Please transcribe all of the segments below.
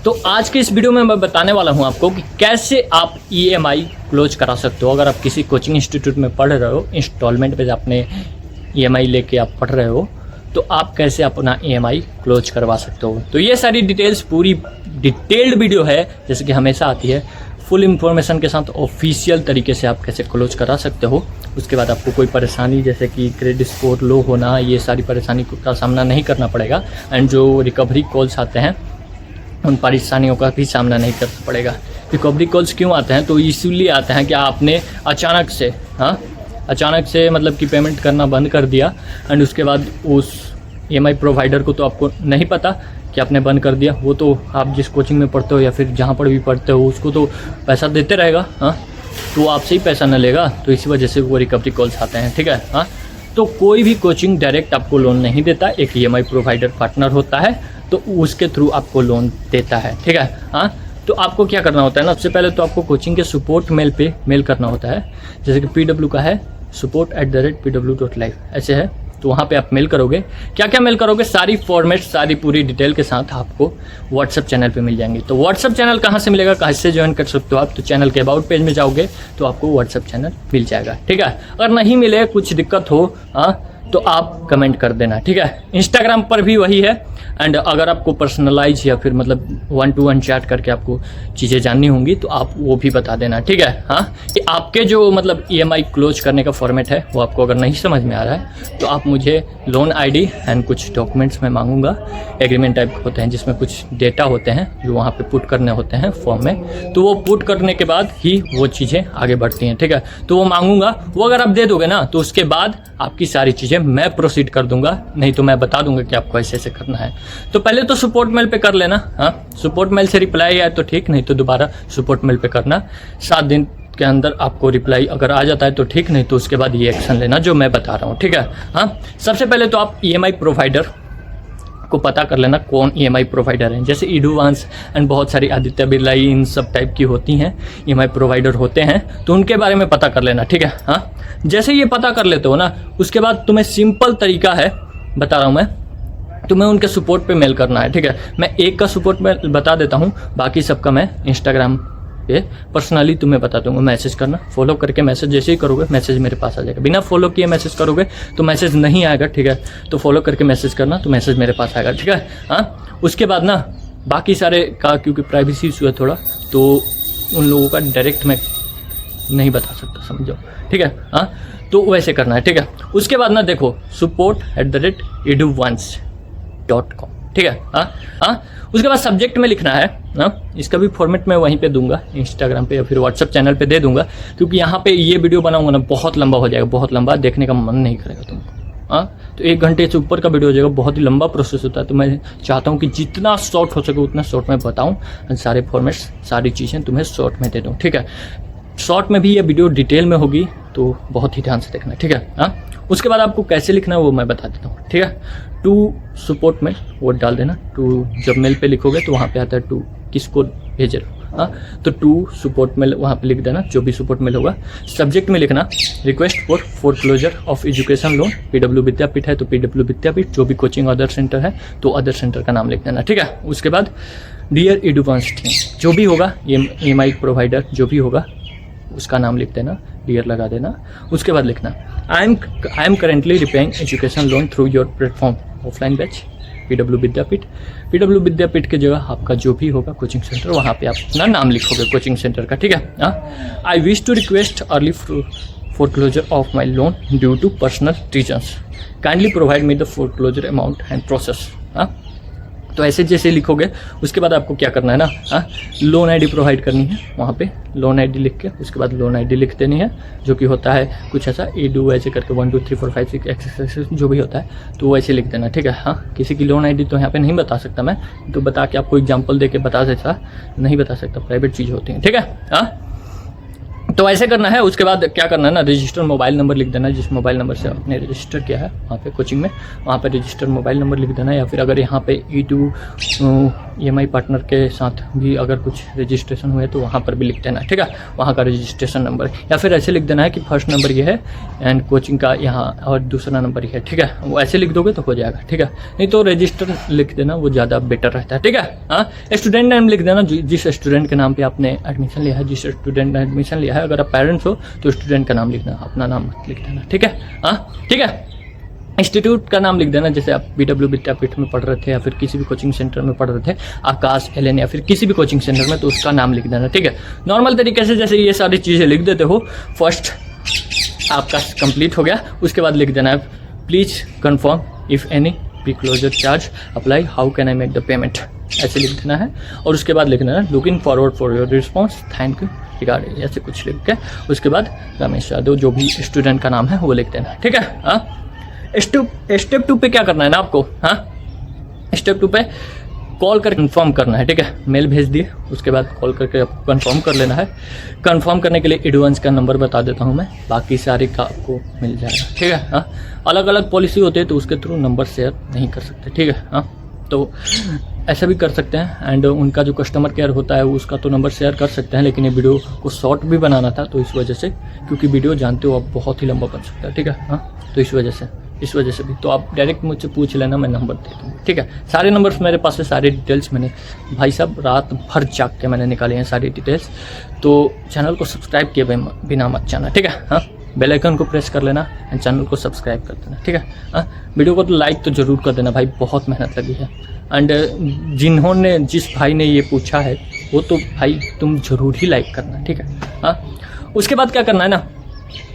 तो आज के इस वीडियो में मैं बताने वाला हूं आपको कि कैसे आप EMI क्लोज करा सकते हो। अगर आप किसी कोचिंग इंस्टीट्यूट में पढ़ रहे हो, इंस्टॉलमेंट पे आपने EMI लेके आप पढ़ रहे हो, तो आप कैसे अपना EMI क्लोज करवा सकते हो। तो ये सारी डिटेल्स, पूरी डिटेल्ड वीडियो है जैसे कि हमेशा आती है, फुल इन्फॉर्मेशन के साथ ऑफिशियल तरीके से आप कैसे क्लोज करा सकते हो। उसके बाद आपको कोई परेशानी जैसे कि क्रेडिट स्कोर लो होना, ये सारी परेशानी का सामना नहीं करना पड़ेगा। एंड जो रिकवरी कॉल्स आते हैं उन परेशानियों का भी सामना नहीं करना पड़ेगा। रिकवरी कॉल्स क्यों आते हैं? तो इसीलिए आते हैं कि आपने अचानक से मतलब कि पेमेंट करना बंद कर दिया एंड उसके बाद उस EMI प्रोवाइडर को तो आपको नहीं पता कि आपने बंद कर दिया। वो तो आप जिस कोचिंग में पढ़ते हो या फिर जहाँ पर भी पढ़ते हो उसको तो पैसा देते रहेगा, तो आपसे ही पैसा न लेगा। तो इसी वजह से वो रिकवरी कॉल्स आते हैं, ठीक है। तो कोई भी कोचिंग डायरेक्ट आपको लोन नहीं देता, एक EMI प्रोवाइडर पार्टनर होता है तो उसके थ्रू आपको लोन देता है, ठीक है। तो आपको क्या करना होता है ना, सबसे पहले तो आपको कोचिंग के सपोर्ट मेल पे मेल करना होता है। जैसे कि PW का है support@pw.live ऐसे है, तो वहाँ पे आप मेल करोगे। क्या क्या मेल करोगे? सारी फॉर्मेट, सारी पूरी डिटेल के साथ आपको व्हाट्सएप चैनल पे मिल जाएंगी। तो व्हाट्सएप चैनल कहाँ से मिलेगा, कहाँ से ज्वाइन कर सकते हो आप? तो चैनल के अबाउट पेज में जाओगे तो आपको व्हाट्सएप चैनल मिल जाएगा, ठीक है। अगर नहीं मिले, कुछ दिक्कत हो तो आप कमेंट कर देना, ठीक है। इंस्टाग्राम पर भी वही है। एंड अगर आपको पर्सनलाइज या फिर मतलब 1-to-1 चैट करके आपको चीज़ें जाननी होंगी तो आप वो भी बता देना, ठीक है। कि आपके जो मतलब EMI क्लोज करने का फॉर्मेट है वो आपको अगर नहीं समझ में आ रहा है तो आप मुझे लोन ID एंड कुछ डॉक्यूमेंट्स में मांगूंगा। एग्रीमेंट टाइप होते हैं जिसमें कुछ डेटा होते हैं जो वहाँ पे पुट करने होते हैं फॉर्म में, तो वो पुट करने के बाद ही वो चीज़ें आगे बढ़ती हैं, ठीक है। तो वो मांगूंगा, वो अगर आप दे दोगे ना तो उसके बाद आपकी सारी चीज़ें मैं प्रोसीड कर दूंगा। नहीं तो मैं बता दूंगा कि आपको ऐसे ऐसे करना है। तो पहले तो सपोर्ट मेल पे कर लेना, सपोर्ट मेल से रिप्लाई आए तो ठीक, नहीं तो दोबारा सपोर्ट मेल पे करना। 7 दिन के अंदर आपको रिप्लाई अगर आ जाता है तो ठीक, नहीं तो उसके बाद ये एक्शन लेना जो मैं बता रहा हूँ, ठीक है। सबसे पहले तो आप EMI प्रोवाइडर को पता कर लेना कौन EMI प्रोवाइडर है। जैसे एडवांस एंड बहुत सारी आदित्य बिरला इन सब टाइप की होती हैं, EMI प्रोवाइडर होते हैं, तो उनके बारे में पता कर लेना, ठीक है। जैसे ये पता कर लेते हो ना, उसके बाद तुम्हें सिंपल तरीका है, बता रहा हूँ मैं, तुम्हें उनके सपोर्ट पे मेल करना है, ठीक है। मैं एक का सपोर्ट में बता देता हूँ, बाकी सबका मैं इंस्टाग्राम पे पर्सनली तुम्हें बता दूंगा। मैसेज करना, फॉलो करके मैसेज जैसे ही करोगे मैसेज मेरे पास आ जाएगा। बिना फॉलो किए मैसेज करोगे तो मैसेज नहीं आएगा, ठीक है। तो फॉलो करके मैसेज करना तो मैसेज मेरे पास आएगा, ठीक है। उसके बाद ना बाकी सारे का, क्योंकि प्राइवेसी इशू है थोड़ा, तो उन लोगों का डायरेक्ट मैं नहीं बता सकता, समझ जाओ, ठीक है। तो वैसे करना है, ठीक है। उसके बाद ना देखो support@eduvans.com, ठीक है। उसके बाद सब्जेक्ट में लिखना है, इसका भी फॉर्मेट मैं वहीं पे दूंगा, इंस्टाग्राम पे या फिर व्हाट्सएप चैनल पे दे दूंगा, क्योंकि यहाँ पे ये वीडियो बनाऊंगा ना बहुत लंबा हो जाएगा, बहुत लंबा, देखने का मन नहीं करेगा तुमको। तो 1 घंटे से ऊपर का वीडियो हो जाएगा, बहुत ही लंबा प्रोसेस होता है। तो मैं चाहता हूँ कि जितना शॉर्ट हो सके उतना शॉर्ट में बताऊँ, सारे फॉर्मेट्स, सारी चीज़ें तुम्हें शॉर्ट में दे दूँ, ठीक है। शॉर्ट में भी ये वीडियो डिटेल में होगी तो बहुत ही ध्यान से देखना, ठीक है। उसके बाद आपको कैसे लिखना है वो मैं बता देता हूँ, ठीक है। टू सपोर्ट मेल वो डाल देना। टू जब मेल पे लिखोगे तो वहाँ पे आता है टू किसको भेज रहे हो, तो टू सपोर्ट मेल वहाँ पे लिख देना, जो भी सपोर्ट मेल होगा। सब्जेक्ट में लिखना request for foreclosure of education loan, PW विद्यापीठ है तो PW विद्यापीठ, जो भी कोचिंग अदर सेंटर है तो अदर सेंटर का नाम लिख देना, ठीक है। उसके बाद डियर एडवांस टीम, जो भी होगा EMI प्रोवाइडर जो भी होगा उसका नाम लिख देना, डियर लगा देना। उसके बाद लिखना I am currently repaying education loan through your platform offline batch PW Vidyapeeth. PW Vidyapeeth की जगह आपका जो भी होगा कोचिंग सेंटर, वहाँ पे आप अपना नाम लिखोगे कोचिंग सेंटर का, ठीक है। I wish to request early foreclosure of my loan due to personal reasons, kindly provide me the foreclosure amount and process. तो ऐसे जैसे लिखोगे उसके बाद आपको क्या करना है ना, लोन ID प्रोवाइड करनी है, वहाँ पे लोन ID लिख के उसके बाद लोन ID लिख देनी है, जो कि होता है कुछ ऐसा EDU ऐसे करके 1 2 3 4 5 6 एक्सेस जो भी होता है, तो वो ऐसे लिख देना, ठीक है। किसी की लोन ID तो यहाँ पे नहीं बता सकता मैं, तो बता के आपको एग्जाम्पल दे के बता देता नहीं बता सकता, प्राइवेट चीज़ होती है, ठीक है। तो ऐसे करना है। उसके बाद क्या करना है ना, रजिस्टर मोबाइल नंबर लिख देना, जिस मोबाइल नंबर से आपने रजिस्टर किया है वहाँ पे कोचिंग में, वहाँ पे रजिस्टर मोबाइल नंबर लिख देना। या फिर अगर यहाँ पे E2 EMI पार्टनर के साथ भी अगर कुछ रजिस्ट्रेशन हुए तो वहाँ पर भी लिख देना, ठीक है, वहाँ का रजिस्ट्रेशन नंबर। या फिर ऐसे लिख देना है कि फर्स्ट नंबर ये है एंड कोचिंग का यहाँ और दूसरा नंबर ये है, ठीक है, वो ऐसे लिख दोगे तो हो जाएगा, ठीक है। नहीं तो रजिस्टर लिख देना, वो ज़्यादा बेटर रहता है, ठीक है। हाँ, स्टूडेंट नेम लिख देना, जिस स्टूडेंट के नाम पर आपने एडमिशन लिया है, जिस स्टूडेंट ने एडमिशन लिया है। अगर आप पेरेंट्स हो तो स्टूडेंट का नाम लिखना, अपना नाम मत लिख देना, ठीक है। हाँ, ठीक है। इंस्टीट्यूट का नाम लिख देना, जैसे आप BW विद्यापीठ में पढ़ रहे थे या फिर किसी भी कोचिंग सेंटर में पढ़ रहे थे, आकाश LN या फिर किसी भी कोचिंग सेंटर में, तो उसका नाम लिख देना, ठीक है। नॉर्मल तरीके से जैसे ये सारी चीज़ें लिख देते हो, फर्स्ट आपका कंप्लीट हो गया। उसके बाद लिख देना है please confirm if any pre closure charge apply, how can I make the payment, ऐसे लिख देना है। और उसके बाद लिखना है looking forward for your response, thank you regarding, ऐसे कुछ लिख के उसके बाद रमेश यादव जो भी स्टूडेंट का नाम है वो लिख देना, ठीक है। हाँ, स्टेप 2 पे क्या करना है ना आपको, हाँ, स्टेप 2 पे कॉल कर कंफर्म करना है, ठीक है। मेल भेज दिए, उसके बाद कॉल करके आपको कंफर्म कर लेना है। कंफर्म करने के लिए एडवांस का नंबर बता देता हूँ मैं, बाकी सारे का आपको मिल जाएगा, ठीक है। हाँ, अलग अलग पॉलिसी होती है तो उसके थ्रू नंबर शेयर नहीं कर सकते, ठीक है। हाँ, तो ऐसा भी कर सकते हैं। एंड उनका जो कस्टमर केयर होता है उसका तो नंबर शेयर कर सकते हैं, लेकिन ये वीडियो को शॉर्ट भी बनाना था तो इस वजह से, क्योंकि वीडियो जानते हो आप बहुत ही लंबा बन सकता है, ठीक है। हाँ, तो इस वजह से भी तो आप डायरेक्ट मुझसे पूछ लेना, मैं नंबर दे दूँगा, ठीक है। सारे नंबर्स मेरे पास है, सारे डिटेल्स मैंने भाई साहब रात भर जाग के मैंने निकाले हैं सारी डिटेल्स। तो चैनल को सब्सक्राइब किए बिना मत जाना, ठीक है। हाँ, बेल आइकन को प्रेस कर लेना एंड चैनल को सब्सक्राइब कर देना, ठीक है। हाँ, वीडियो को तो लाइक तो ज़रूर कर देना भाई, बहुत मेहनत लगी है। एंड जिस भाई ने ये पूछा है वो तो भाई तुम ज़रूर ही लाइक करना, ठीक है। हाँ, उसके बाद क्या करना है ना,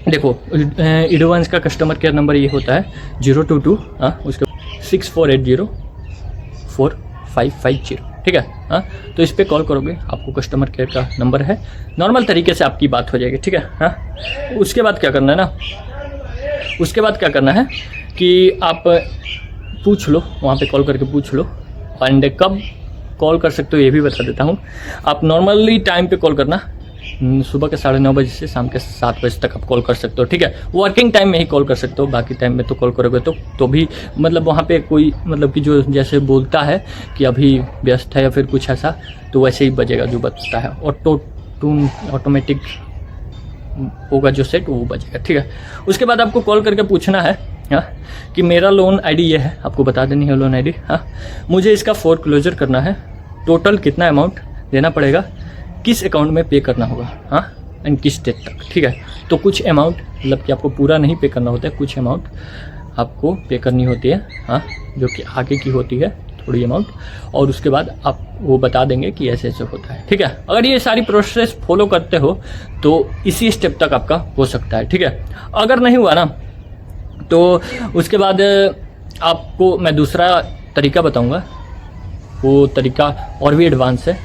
देखो एडवांस का कस्टमर केयर नंबर ये होता है 022 उसके 64804550, ठीक है। हाँ, तो इस पर कॉल करोगे, आपको कस्टमर केयर का नंबर है, नॉर्मल तरीके से आपकी बात हो जाएगी, ठीक है। हाँ, उसके बाद क्या करना है ना, उसके बाद क्या करना है कि आप पूछ लो, वहाँ पे कॉल करके पूछ लो। एंड कब कॉल कर सकते हो ये भी बता देता हूँ। आप नॉर्मली टाइम पे कॉल करना, सुबह के 9:30 बजे से शाम के 7 बजे तक आप कॉल कर सकते हो, ठीक है। वर्किंग टाइम में ही कॉल कर सकते हो, बाकी टाइम में तो कॉल करोगे तो भी मतलब वहाँ पे कोई मतलब कि जो जैसे बोलता है कि अभी व्यस्त है या फिर कुछ ऐसा, तो वैसे ही बजेगा जो बजता है, ऑटोमेटिक होगा जो सेट वो बजेगा, ठीक है। उसके बाद आपको कॉल करके पूछना है कि मेरा लोन ID ये है, आपको बता देनी है लोन ID। हाँ, मुझे इसका फोरक्लोजर करना है, टोटल कितना अमाउंट देना पड़ेगा, किस अकाउंट में पे करना होगा, हाँ, एंड किस डेट तक, ठीक है। तो कुछ अमाउंट मतलब कि आपको पूरा नहीं पे करना होता है, कुछ अमाउंट आपको पे करनी होती है, हाँ, जो कि आगे की होती है थोड़ी अमाउंट, और उसके बाद आप वो बता देंगे कि ऐसे ऐसे होता है, ठीक है। अगर ये सारी प्रोसेस फॉलो करते हो तो इसी स्टेप तक आपका हो सकता है, ठीक है। अगर नहीं हुआ ना तो उसके बाद आपको मैं दूसरा तरीका बताऊंगा, वो तरीका और भी एडवांस है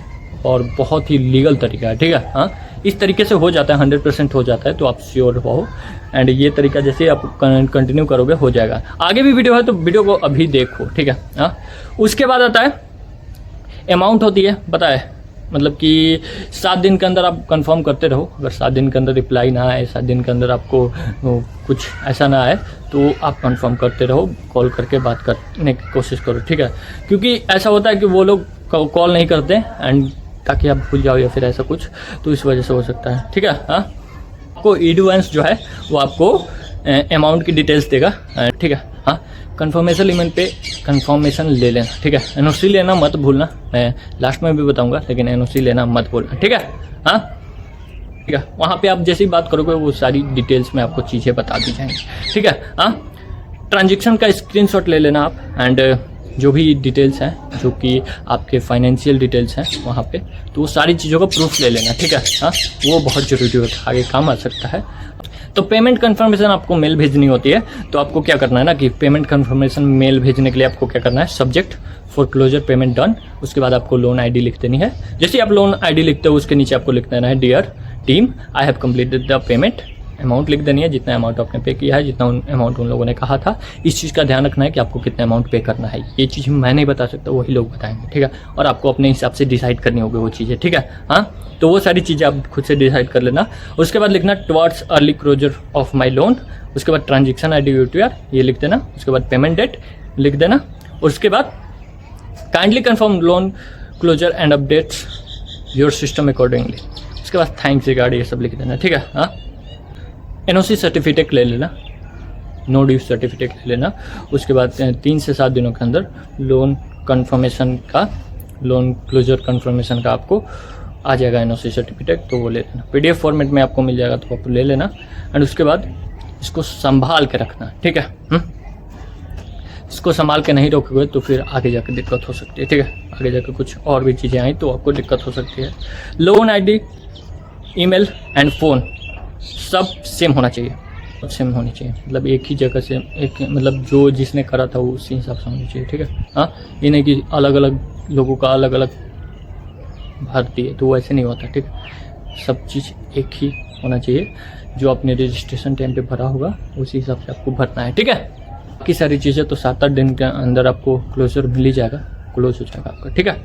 और बहुत ही लीगल तरीका है, ठीक है। हाँ, इस तरीके से हो जाता है, 100% हो जाता है, तो आप श्योर हो। एंड ये तरीका जैसे आप कंटिन्यू करोगे हो जाएगा। आगे भी वीडियो है तो वीडियो को अभी देखो, ठीक है। हाँ, उसके बाद आता है अमाउंट होती है, पता है, मतलब कि 7 दिन के अंदर आप कंफर्म करते रहो। अगर 7 दिन के अंदर रिप्लाई ना आए, 7 दिन के अंदर आपको कुछ ऐसा ना आए तो आप कंफर्म करते रहो, कॉल करके बात करने की कोशिश करो, ठीक है। क्योंकि ऐसा होता है कि वो लोग कॉल नहीं करते एंड ताकि आप भूल जाओ या फिर ऐसा कुछ, तो इस वजह से हो सकता है, ठीक है। हाँ, आपको एडवांस जो है वो आपको अमाउंट की डिटेल्स देगा, ठीक है। हाँ, कंफर्मेशन ईमेल पे कंफर्मेशन ले लेना, ठीक है। NOC लेना मत भूलना, मैं लास्ट में भी बताऊंगा, लेकिन NOC लेना मत भूलना, ठीक है। हाँ, ठीक है, वहाँ पे आप जैसी बात करोगे वो सारी डिटेल्स में आपको चीज़ें बता दी जाएंगी, ठीक है। हाँ, ट्रांजेक्शन का स्क्रीनशॉट ले लेना आप, एंड जो भी डिटेल्स हैं जो कि आपके फाइनेंशियल डिटेल्स हैं वहाँ पे, तो वो सारी चीज़ों का प्रूफ ले लेना, ठीक है। हाँ, वो बहुत ज़रूरी होता है, आगे काम आ सकता है। तो पेमेंट कंफर्मेशन आपको मेल भेजनी होती है, तो आपको क्या करना है ना कि पेमेंट कंफर्मेशन मेल भेजने के लिए आपको क्या करना है, सब्जेक्ट फोरक्लोजर पेमेंट डन, उसके बाद आपको लोन ID लिख देनी है। जैसे आप लोन ID लिखते हो उसके नीचे आपको लिख देना है dear team, I have completed the payment amount लिख देनी है, जितना अमाउंट आपने पे किया है, जितना अमाउंट उन लोगों ने कहा था। इस चीज़ का ध्यान रखना है कि आपको कितना अमाउंट पे करना है। ये चीज़ मैं नहीं बता सकता, वही लोग बताएंगे, ठीक है। और आपको अपने हिसाब से डिसाइड करनी होगी वो चीज़ें, ठीक है। हाँ, तो वो सारी चीज़ें आप खुद से डिसाइड कर लेना। उसके बाद लिखना towards early closure of my loan. उसके बाद ट्रांजेक्शन ID UTR ये लिख देना। उसके बाद पेमेंट डेट लिख देना। उसके बाद kindly confirm loan closer and updates your system accordingly. उसके बाद थैंक्स रिगार्ड ये सब लिख देना, ठीक है। हाँ, NOC सर्टिफिकेट ले लेना, नो ड्यू सर्टिफिकेट ले लेना। उसके बाद 3 से 7 दिनों के अंदर लोन कन्फर्मेशन का, लोन क्लोजर कन्फर्मेशन का आपको आ जाएगा NOC सर्टिफिकेट, तो वो ले लेना। PDF फॉर्मेट में आपको मिल जाएगा, तो आप ले लेना। एंड उसके बाद इसको संभाल के रखना, ठीक है। इसको संभाल के नहीं रखोगे तो फिर आगे जाकर दिक्कत हो सकती है, ठीक है। आगे जाकर कुछ और भी चीज़ें आई तो आपको दिक्कत हो सकती है। Loan ID, email and phone सब सेम होना चाहिए, सेम होनी चाहिए, मतलब एक ही जगह से, एक मतलब जो जिसने करा था वो उसी हिसाब से होनी चाहिए, ठीक है। हाँ, ये नहीं कि अलग अलग लोगों का अलग अलग भर दिए, तो वैसे नहीं होता, ठीक। सब चीज़ एक ही होना चाहिए, जो आपने रजिस्ट्रेशन टाइम पे भरा होगा उसी हिसाब से आपको भरना है, ठीक है। बाकी सारी चीज़ें तो 7-8 दिन के अंदर आपको क्लोजर मिल ही जाएगा, क्लोज हो जाएगा आपका, ठीक है।